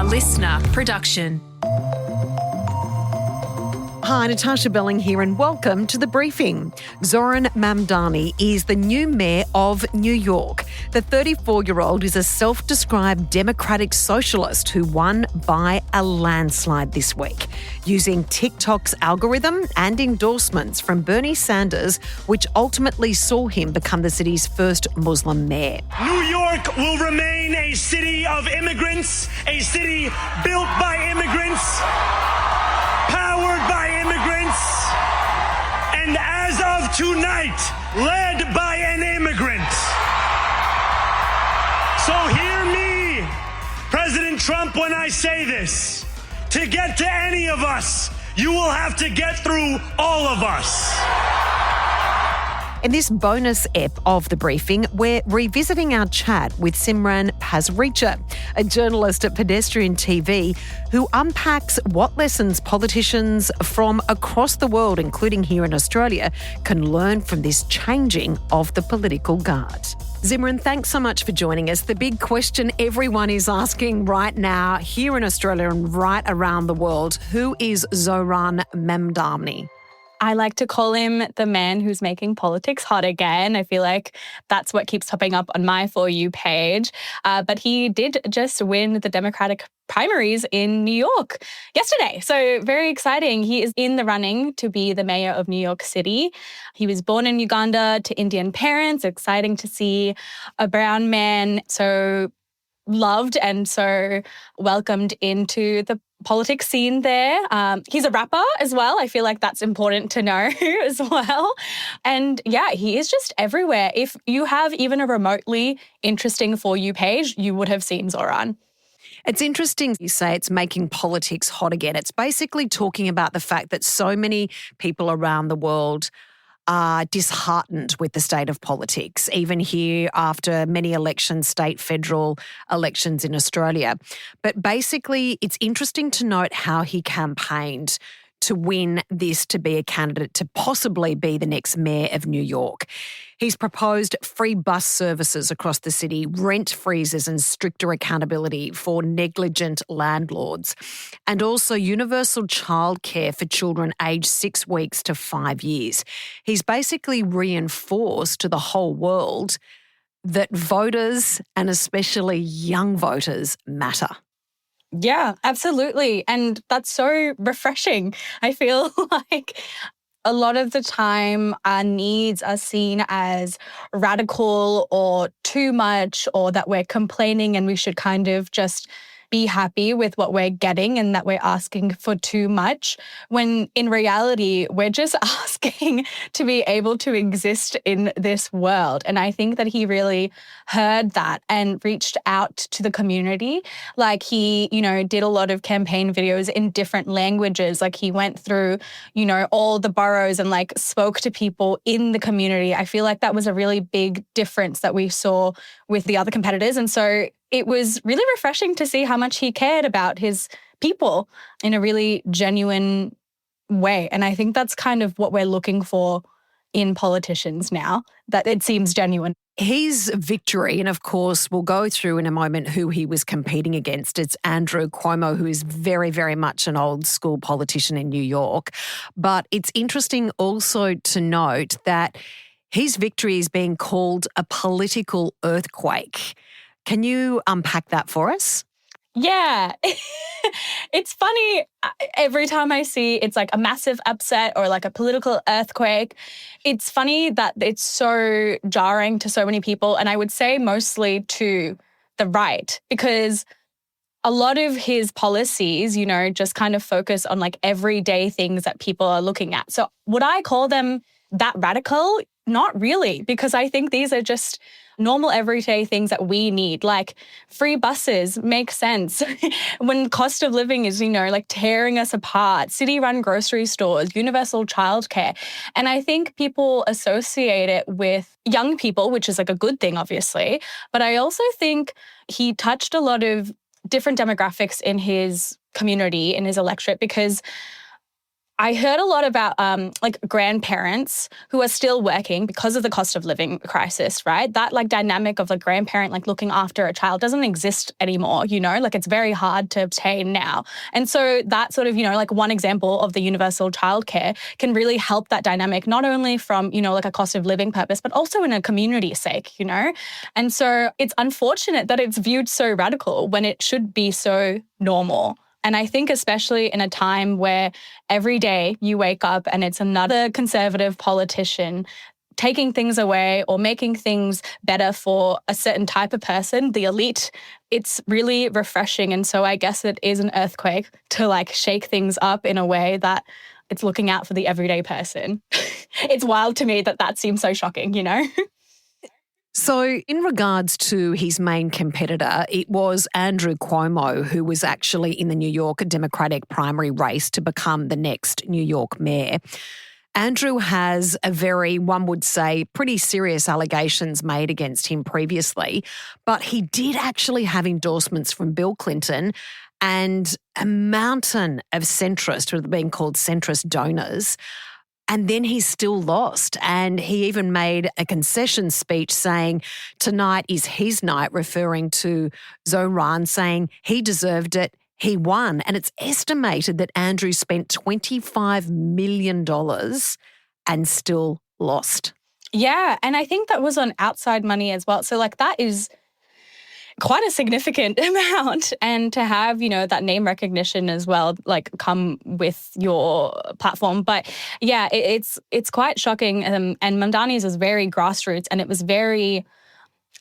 listener production. Hi, Natarsha Belling here and welcome to The Briefing. Zohran Mamdani is the new mayor of New York. The 34-year-old is a self-described democratic socialist who won by a landslide this week, using TikTok's algorithm and endorsements from Bernie Sanders, which ultimately saw him become the city's first Muslim mayor. New York will remain a city of immigrants, a city built by immigrants, powered by immigrants, and as of tonight, led by an immigrant. So hear me, President Trump, when I say this. To get to any of us, you will have to get through all of us. In this bonus ep of The Briefing, we're revisiting our chat with Simran Pasricha, a journalist at Pedestrian TV, who unpacks what lessons politicians from across the world, including here in Australia, can learn from this changing of the political guard. Simran, thanks so much for joining us. The big question everyone is asking right now here in Australia and right around the world, who is Zohran Mamdani? I like to call him the man who's making politics hot again. I feel like that's what keeps popping up on my For You page. But he did just win the Democratic primaries in New York yesterday. So very exciting. He is in the running to be the mayor of New York City. He was born in Uganda to Indian parents. Exciting to see a brown man so loved and so welcomed into the politics scene there. He's a rapper as well. I feel like that's important to know as well. And yeah, he is just everywhere. If you have even a remotely interesting For You page, you would have seen Zohran. It's interesting you say it's making politics hot again. It's basically talking about the fact that so many people around the world are disheartened with the state of politics, even here after many elections, state, federal elections in Australia. But basically, it's interesting to note how he campaigned to win this to be a candidate to possibly be the next mayor of New York. He's proposed free bus services across the city, rent freezes and stricter accountability for negligent landlords, and also universal childcare for children aged 6 weeks to 5 years. He's basically reinforced to the whole world that voters, and especially young voters, matter. Yeah, absolutely. And that's so refreshing. I feel like a lot of the time our needs are seen as radical or too much, or that we're complaining and we should kind of just be happy with what we're getting and that we're asking for too much, when in reality, we're just asking to be able to exist in this world. And I think that he really heard that and reached out to the community. Like he, did a lot of campaign videos in different languages. Like he went through, all the boroughs and like spoke to people in the community. I feel like that was a really big difference that we saw with the other competitors. And so it was really refreshing to see how much he cared about his people in a really genuine way. And I think that's kind of what we're looking for in politicians now, that it seems genuine. His victory, and of course we'll go through in a moment who he was competing against. It's Andrew Cuomo, who is very, very much an old school politician in New York. But it's interesting also to note that his victory is being called a political earthquake. Can you unpack that for us? Yeah. It's funny. Every time I see it's like a massive upset or like a political earthquake, it's funny that it's so jarring to so many people. And I would say mostly to the right, because a lot of his policies, just kind of focus on like everyday things that people are looking at. So would I call them that radical? Not really, because I think these are just normal everyday things that we need, like free buses make sense when cost of living is, like tearing us apart, city-run grocery stores, universal childcare. And I think people associate it with young people, which is like a good thing, obviously. But I also think he touched a lot of different demographics in his community, in his electorate, because I heard a lot about like grandparents who are still working because of the cost of living crisis, right? That like dynamic of a grandparent like looking after a child doesn't exist anymore, you know, like it's very hard to obtain now. And so that sort of, you know, like one example of the universal childcare can really help that dynamic, not only from, you know, like a cost of living purpose, but also in a community sake, you know? And so it's unfortunate that it's viewed so radical when it should be so normal. And I think especially in a time where every day you wake up and it's another conservative politician taking things away or making things better for a certain type of person, the elite, it's really refreshing. And so I guess it is an earthquake to like shake things up in a way that it's looking out for the everyday person. It's wild to me that that seems so shocking, you know? So, in regards to his main competitor, it was Andrew Cuomo, who was actually in the New York Democratic primary race to become the next New York mayor. Andrew has a very, one would say, pretty serious allegations made against him previously, but he did actually have endorsements from Bill Clinton and a mountain of centrist, or being called centrist donors. And then he still lost. And he even made a concession speech saying tonight is his night, referring to Zohran, saying he deserved it, he won. And it's estimated that Andrew spent $25 million and still lost. Yeah. And I think that was on outside money as well. So like that is quite a significant amount. And to have, you know, that name recognition as well, like come with your platform. But yeah, it's quite shocking. And Mamdani's was very grassroots, and it was very,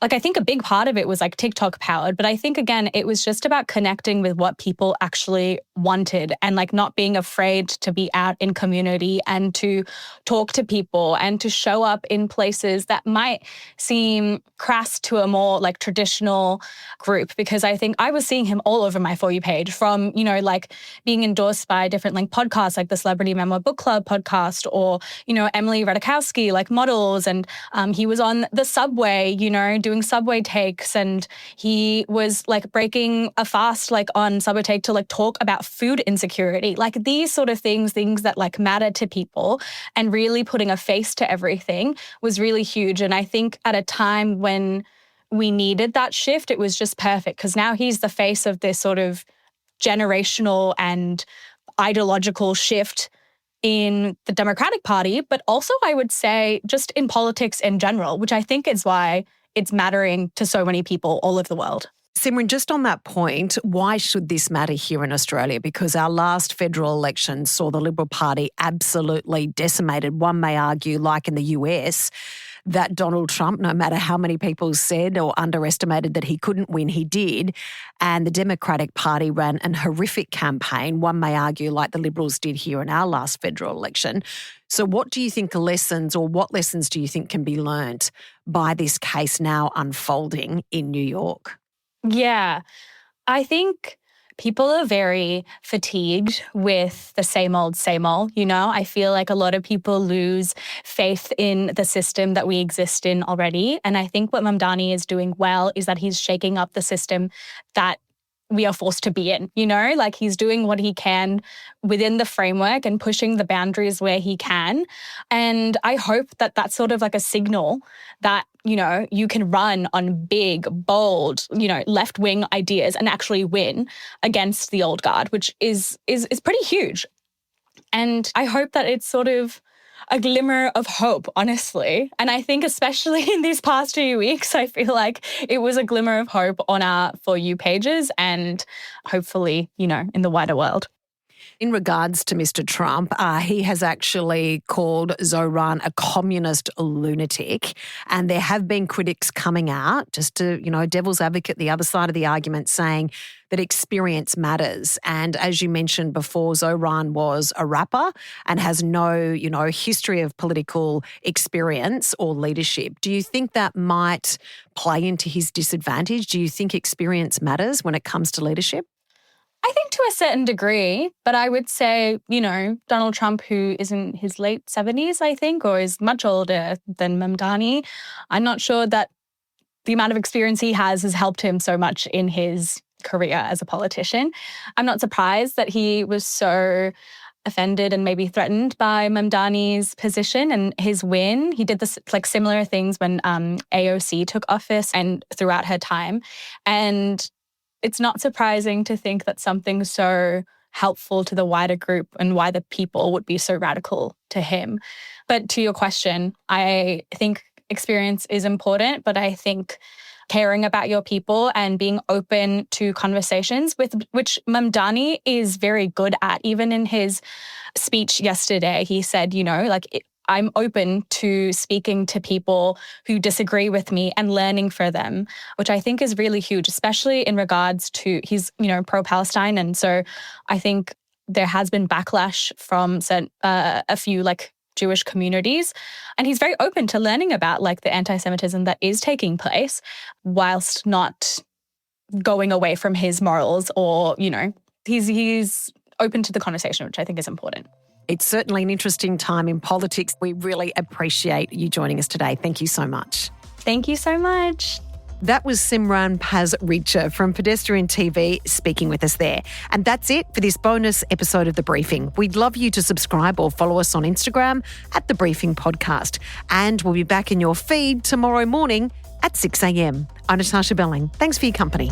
like, I think a big part of it was like TikTok powered, but I think again, it was just about connecting with what people actually wanted and like not being afraid to be out in community and to talk to people and to show up in places that might seem crass to a more like traditional group. Because I think I was seeing him all over my For You page, from, you know, like being endorsed by different like podcasts, like the Celebrity Memoir Book Club podcast, or, you know, Emily Ratajkowski, like models. And he was on the subway, you know, doing subway takes, and he was like breaking a fast like on subway take to like talk about food insecurity, like these sort of things that like matter to people, and really putting a face to everything was really huge. And I think at a time when we needed that shift, it was just perfect, because now he's the face of this sort of generational and ideological shift in the Democratic Party, but also I would say just in politics in general, which I think is why it's mattering to so many people all over the world. Simran, just on that point, why should this matter here in Australia? Because our last federal election saw the Liberal Party absolutely decimated. One may argue, like in the US, that Donald Trump, no matter how many people said or underestimated that he couldn't win, he did. And the Democratic Party ran an horrific campaign, one may argue, like the Liberals did here in our last federal election. So what do you think are lessons, or what lessons do you think can be learnt by this case now unfolding in New York? Yeah, I think people are very fatigued with the same old, you know? I feel like a lot of people lose faith in the system that we exist in already. And I think what Mamdani is doing well is that he's shaking up the system that we are forced to be in, you know? Like he's doing what he can within the framework and pushing the boundaries where he can. And I hope that that's sort of like a signal that, you know, you can run on big, bold, you know, left-wing ideas and actually win against the old guard, which is pretty huge. And I hope that it's sort of a glimmer of hope, honestly. And I think especially in these past 2 weeks, I feel like it was a glimmer of hope on our For You pages and hopefully, you know, in the wider world. In regards to Mr. Trump, he has actually called Zohran a communist lunatic, and there have been critics coming out, just to, you know, devil's advocate, the other side of the argument, saying that experience matters. And as you mentioned before, Zohran was a rapper and has no, you know, history of political experience or leadership. Do you think that might play into his disadvantage? Do you think experience matters when it comes to leadership? I think to a certain degree, but I would say, you know, Donald Trump, who is in his late 70s, I think, or is much older than Mamdani, I'm not sure that the amount of experience he has helped him so much in his career as a politician. I'm not surprised that he was so offended and maybe threatened by Mamdani's position and his win. He did this like similar things when AOC took office and throughout her time. And it's not surprising to think that something so helpful to the wider group and wider people would be so radical to him. But to your question, I think experience is important, but I think caring about your people and being open to conversations, with which Mamdani is very good at. Even in his speech yesterday, he said, I'm open to speaking to people who disagree with me and learning from them, which I think is really huge, especially in regards to he's, pro-Palestine. And so I think there has been backlash from a few Jewish communities. And he's very open to learning about the anti-Semitism that is taking place whilst not going away from his morals or, he's open to the conversation, which I think is important. It's certainly an interesting time in politics. We really appreciate you joining us today. Thank you so much. Thank you so much. That was Simran Pasricha from Pedestrian TV speaking with us there. And that's it for this bonus episode of The Briefing. We'd love you to subscribe or follow us on Instagram at The Briefing Podcast. And we'll be back in your feed tomorrow morning at 6 a.m. I'm Natarsha Belling. Thanks for your company.